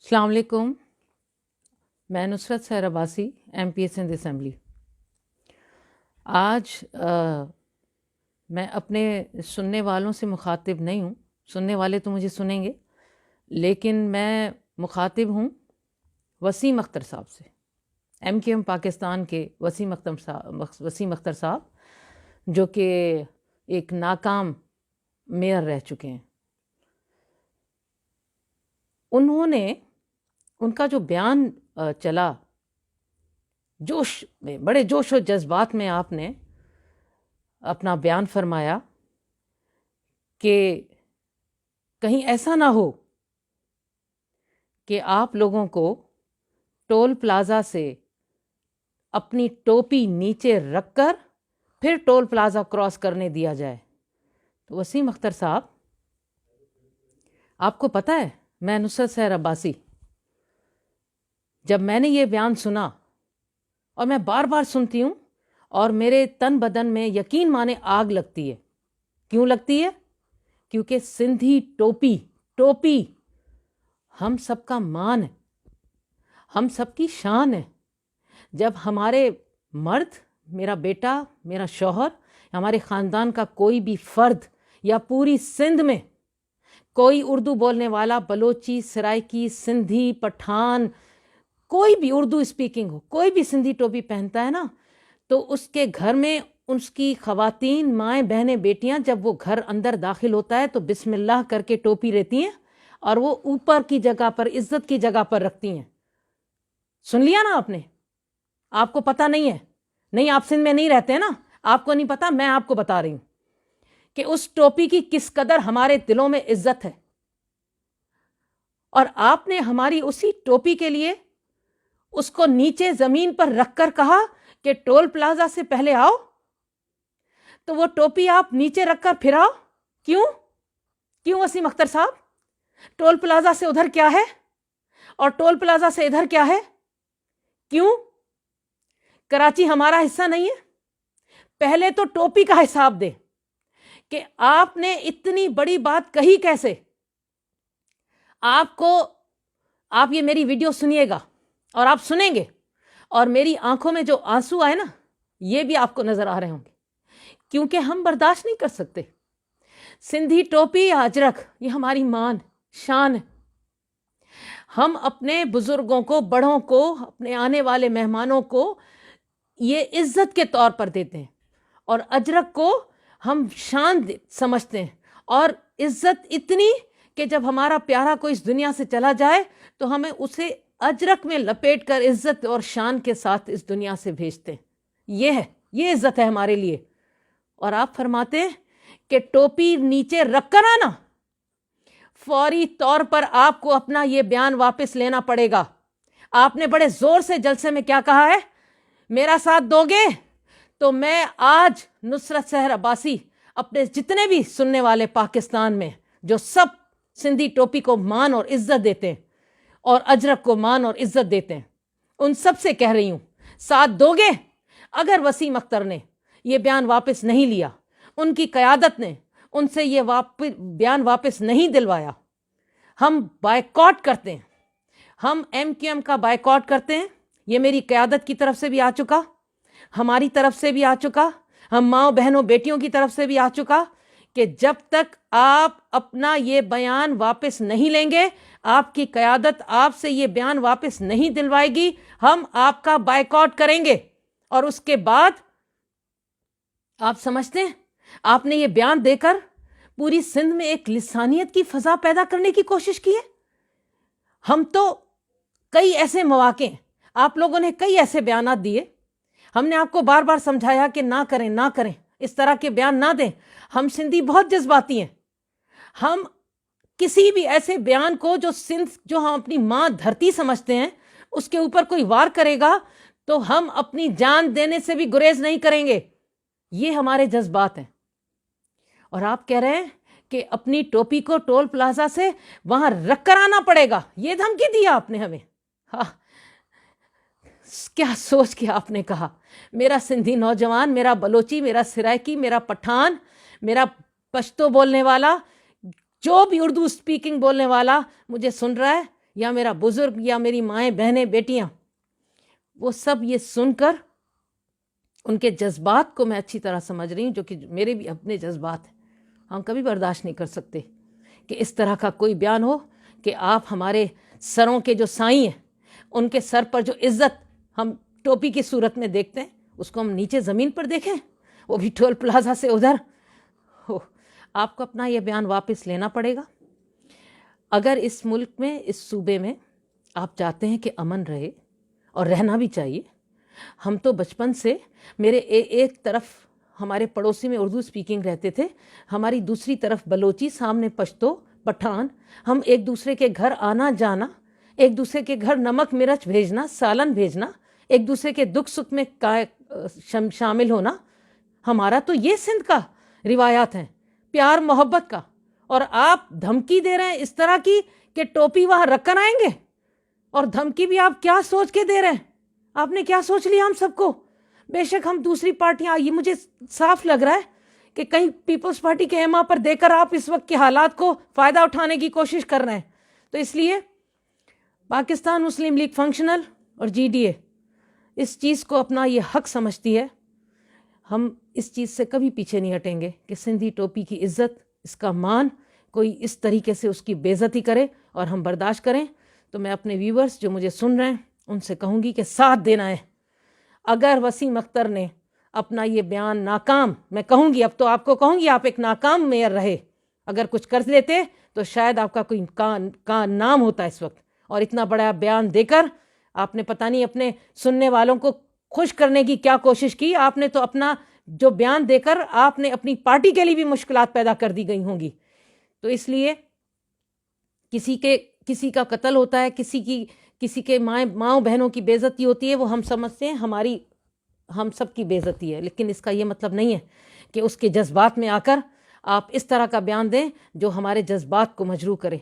السلام علیکم. میں نصرت سحر عباسی MP سندھ اسمبلی. آج میں اپنے سننے والوں سے مخاطب نہیں ہوں. سننے والے تو مجھے سنیں گے، لیکن میں مخاطب ہوں وسیم اختر صاحب سے. MQM پاکستان کے وسیم اختر صاحب جو کہ ایک ناکام میئر رہ چکے ہیں. انہوں نے ان کا جو بیان چلا، جوش میں، بڑے جوش و جذبات میں آپ نے اپنا بیان فرمایا کہ کہیں ایسا نہ ہو کہ آپ لوگوں کو ٹول پلازا سے اپنی ٹوپی نیچے رکھ کر پھر ٹول پلازا کراس کرنے دیا جائے. تو وسیم اختر صاحب، آپ کو پتہ ہے میں نصرت سحر عباسی، جب میں نے یہ بیان سنا، اور میں بار بار سنتی ہوں اور میرے تن بدن میں یقین مانے آگ لگتی ہے. کیوں لگتی ہے؟ کیونکہ سندھی ٹوپی ہم سب کا مان ہے، ہم سب کی شان ہے. جب ہمارے مرد، میرا بیٹا، میرا شوہر، ہمارے خاندان کا کوئی بھی فرد یا پوری سندھ میں کوئی اردو بولنے والا، بلوچی، سرائکی، سندھی، پٹھان، کوئی بھی اردو اسپیکنگ ہو، کوئی بھی سندھی ٹوپی پہنتا ہے نا، تو اس کے گھر میں اس کی خواتین، مائیں، بہنیں، بیٹیاں، جب وہ گھر اندر داخل ہوتا ہے تو بسم اللہ کر کے ٹوپی رہتی ہیں اور وہ اوپر کی جگہ پر، عزت کی جگہ پر رکھتی ہیں. سن لیا نا آپ نے؟ آپ کو پتہ نہیں ہے؟ نہیں، آپ سندھ میں نہیں رہتے ہیں نا، آپ کو نہیں پتا. میں آپ کو بتا رہی ہوں کہ اس ٹوپی کی کس قدر ہمارے دلوں میں عزت ہے. اور آپ نے ہماری اسی ٹوپی کے لیے اس کو نیچے زمین پر رکھ کر کہا کہ ٹول پلازا سے پہلے آؤ. تو وہ ٹوپی آپ نیچے رکھ کر پھر آؤ. کیوں وسیم اختر صاحب؟ ٹول پلازا سے ادھر کیا ہے اور ٹول پلازا سے ادھر کیا ہے؟ کیوں؟ کراچی ہمارا حصہ نہیں ہے؟ پہلے تو ٹوپی کا حساب دے کہ آپ نے اتنی بڑی بات کہی کیسے. آپ یہ میری ویڈیو سنیے گا اور آپ سنیں گے، اور میری آنکھوں میں جو آنسو آئے نا، یہ بھی آپ کو نظر آ رہے ہوں گے، کیونکہ ہم برداشت نہیں کر سکتے. سندھی ٹوپی یا اجرک یہ ہماری مان، شان ہے. ہم اپنے بزرگوں کو، بڑوں کو، اپنے آنے والے مہمانوں کو یہ عزت کے طور پر دیتے ہیں، اور اجرک کو ہم شان سمجھتے ہیں، اور عزت اتنی کہ جب ہمارا پیارا کوئی اس دنیا سے چلا جائے تو ہمیں اسے اجرک میں لپیٹ کر عزت اور شان کے ساتھ اس دنیا سے بھیجتے ہیں. یہ عزت ہے ہمارے لیے. اور آپ فرماتے ہیں کہ ٹوپی نیچے رکھ کر آنا. فوری طور پر آپ کو اپنا یہ بیان واپس لینا پڑے گا. آپ نے بڑے زور سے جلسے میں کیا کہا ہے؟ میرا ساتھ دو گے تو میں آج نصرت سحر عباسی اپنے جتنے بھی سننے والے پاکستان میں جو سب سندھی ٹوپی کو مان اور عزت دیتے ہیں اور اجرک کو مان اور عزت دیتے ہیں، ان سب سے کہہ رہی ہوں، ساتھ دو گے؟ اگر وسیم اختر نے یہ بیان واپس نہیں لیا، ان کی قیادت نے ان سے یہ بیان واپس نہیں دلوایا، ہم بائیکاٹ کرتے ہیں. ہم MQM کا بائیکاٹ کرتے ہیں. یہ میری قیادت کی طرف سے بھی آ چکا، ہماری طرف سے بھی آ چکا، ہم ماؤں، بہنوں، بیٹیوں کی طرف سے بھی آ چکا کہ جب تک آپ اپنا یہ بیان واپس نہیں لیں گے، آپ کی قیادت آپ سے یہ بیان واپس نہیں دلوائے گی، ہم آپ کا بائیکاٹ کریں گے. اور اس کے بعد آپ سمجھتے ہیں آپ نے یہ بیان دے کر پوری سندھ میں ایک لسانیت کی فضا پیدا کرنے کی کوشش کی ہے. ہم تو کئی ایسے مواقع ہیں، آپ لوگوں نے کئی ایسے بیانات دیے، ہم نے آپ کو بار بار سمجھایا کہ نہ کریں، اس طرح کے بیان نہ دیں. ہم سندھی بہت جذباتی ہیں. ہم کسی بھی ایسے بیان کو جو ہم اپنی ماں دھرتی سمجھتے ہیں، اس کے اوپر کوئی وار کرے گا تو ہم اپنی جان دینے سے بھی گریز نہیں کریں گے. یہ ہمارے جذبات ہیں. اور آپ کہہ رہے ہیں کہ اپنی ٹوپی کو ٹول پلازا سے وہاں رکھ کر آنا پڑے گا. یہ دھمکی دیا آپ نے ہمیں. کیا سوچ کے آپ نے کہا؟ میرا سندھی نوجوان، میرا بلوچی، میرا سرائکی، میرا پٹھان، میرا پشتو بولنے والا، جو بھی اردو اسپیکنگ بولنے والا مجھے سن رہا ہے، یا میرا بزرگ یا میری مائیں بہنیں بیٹیاں، وہ سب یہ سن کر ان کے جذبات کو میں اچھی طرح سمجھ رہی ہوں، جو کہ میرے بھی اپنے جذبات ہیں. ہم کبھی برداشت نہیں کر سکتے کہ اس طرح کا کوئی بیان ہو کہ آپ ہمارے سروں کے جو سائیں ہیں، ان کے سر پر جو عزت ہم ٹوپی کی صورت میں دیکھتے ہیں، اس کو ہم نیچے زمین پر دیکھیں، وہ بھی ٹول پلازا سے ادھر. آپ کو اپنا یہ بیان واپس لینا پڑے گا. اگر اس ملک میں، اس صوبے میں آپ چاہتے ہیں کہ امن رہے، اور رہنا بھی چاہیے. ہم تو بچپن سے، میرے ایک طرف ہمارے پڑوسی میں اردو سپیکنگ رہتے تھے، ہماری دوسری طرف بلوچی، سامنے پشتو، پٹھان. ہم ایک دوسرے کے گھر آنا جانا، ایک دوسرے کے گھر نمک مرچ بھیجنا، سالن بھیجنا، ایک دوسرے کے دکھ سکھ میں شامل ہونا. ہمارا تو یہ سندھ کا روایات ہیں، پیار محبت کا. اور آپ دھمکی دے رہے ہیں اس طرح کی کہ ٹوپی وہاں رکھ کر آئیں گے. اور دھمکی بھی آپ کیا سوچ کے دے رہے ہیں؟ آپ نے کیا سوچ لیا ہم سب کو؟ بے شک ہم دوسری پارٹیاں، یہ مجھے صاف لگ رہا ہے کہ کہیں پیپلز پارٹی کے ایما پر دے کر آپ اس وقت کے حالات کو فائدہ اٹھانے کی کوشش کر رہے ہیں. تو اس لیے پاکستان مسلم لیگ فنکشنل اور جی ڈی اے اس چیز کو اپنا یہ حق سمجھتی ہے. ہم اس چیز سے کبھی پیچھے نہیں ہٹیں گے کہ سندھی ٹوپی کی عزت، اس کا مان کوئی اس طریقے سے اس کی بے عزتی کرے اور ہم برداشت کریں. تو میں اپنے ویورز جو مجھے سن رہے ہیں ان سے کہوں گی کہ ساتھ دینا ہے. اگر وسیم اختر نے اپنا یہ بیان ناکام، میں کہوں گی، اب تو آپ کو کہوں گی، آپ ایک ناکام میئر رہے. اگر کچھ کر لیتے تو شاید آپ کا کوئی نام ہوتا اس وقت. اور اتنا بڑا بیان دے کر آپ نے پتہ نہیں اپنے سننے والوں کو خوش کرنے کی کیا کوشش کی. آپ نے تو اپنا جو بیان دے کر آپ نے اپنی پارٹی کے لیے بھی مشکلات پیدا کر دی گئی ہوں گی. تو اس لیے کسی کا قتل ہوتا ہے، کسی کے ماؤں بہنوں کی بے عزتی ہوتی ہے، وہ ہم سمجھتے ہیں ہم سب کی بے عزتی ہے. لیکن اس کا یہ مطلب نہیں ہے کہ اس کے جذبات میں آ کر آپ اس طرح کا بیان دیں جو ہمارے جذبات کو مجروح کرے.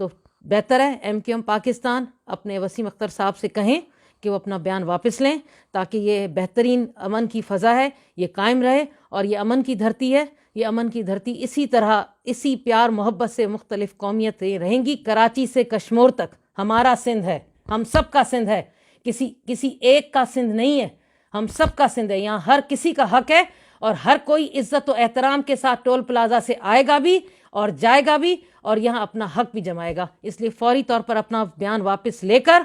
تو بہتر ہے ایم کیو ایم پاکستان اپنے وسیم اختر صاحب سے کہیں کہ وہ اپنا بیان واپس لیں، تاکہ یہ بہترین امن کی فضا ہے یہ قائم رہے. اور یہ امن کی دھرتی ہے، یہ امن کی دھرتی اسی طرح، اسی پیار محبت سے مختلف قومیتیں رہیں گی. کراچی سے کشمور تک ہمارا سندھ ہے، ہم سب کا سندھ ہے، کسی ایک کا سندھ نہیں ہے، ہم سب کا سندھ ہے. یہاں ہر کسی کا حق ہے، اور ہر کوئی عزت و احترام کے ساتھ ٹول پلازا سے آئے گا بھی اور جائے گا بھی، اور یہاں اپنا حق بھی جمائے گا. اس لیے فوری طور پر اپنا بیان واپس لے کر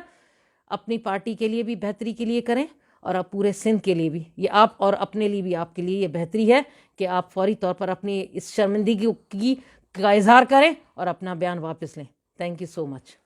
اپنی پارٹی کے لیے بھی بہتری کے لیے کریں، اور اب پورے سندھ کے لیے بھی یہ آپ، اور اپنے لیے بھی آپ کے لیے یہ بہتری ہے کہ آپ فوری طور پر اپنی اس شرمندگی کا اظہار کریں اور اپنا بیان واپس لیں. Thank you so much.